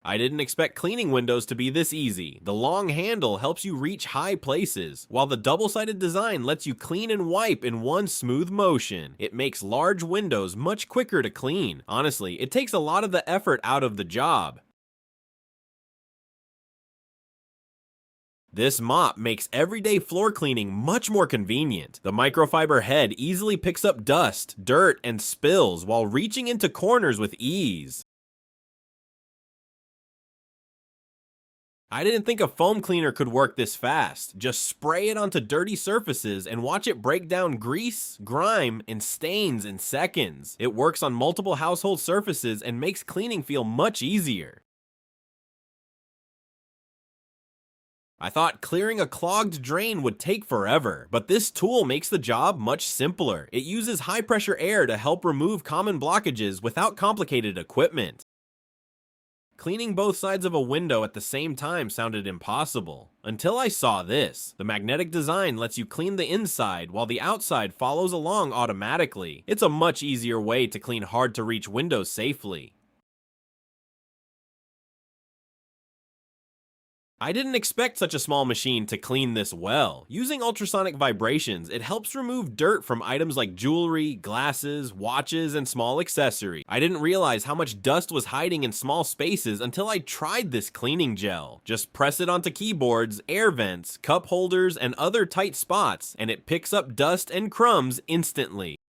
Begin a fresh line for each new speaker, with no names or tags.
I didn't expect cleaning windows to be this easy. The long handle helps you reach high places, while the double-sided design lets you clean and wipe in one smooth motion. It makes large windows much quicker to clean. Honestly, it takes a lot of the effort out of the job. This mop makes everyday floor cleaning much more convenient. The microfiber head easily picks up dust, dirt, and spills while reaching into corners with ease. I didn't think a foam cleaner could work this fast. Just spray it onto dirty surfaces and watch it break down grease, grime, and stains in seconds. It works on multiple household surfaces and makes cleaning feel much easier. I thought clearing a clogged drain would take forever, but this tool makes the job much simpler. It uses high pressure air to help remove common blockages without complicated equipment. Cleaning both sides of a window at the same time sounded impossible. Until I saw this. The magnetic design lets you clean the inside while the outside follows along automatically. It's a much easier way to clean hard to reach windows safely. I didn't expect such a small machine to clean this well. Using ultrasonic vibrations, it helps remove dirt from items like jewelry, glasses, watches, and small accessories. I didn't realize how much dust was hiding in small spaces until I tried this cleaning gel. Just press it onto keyboards, air vents, cup holders, and other tight spots, and it picks up dust and crumbs instantly.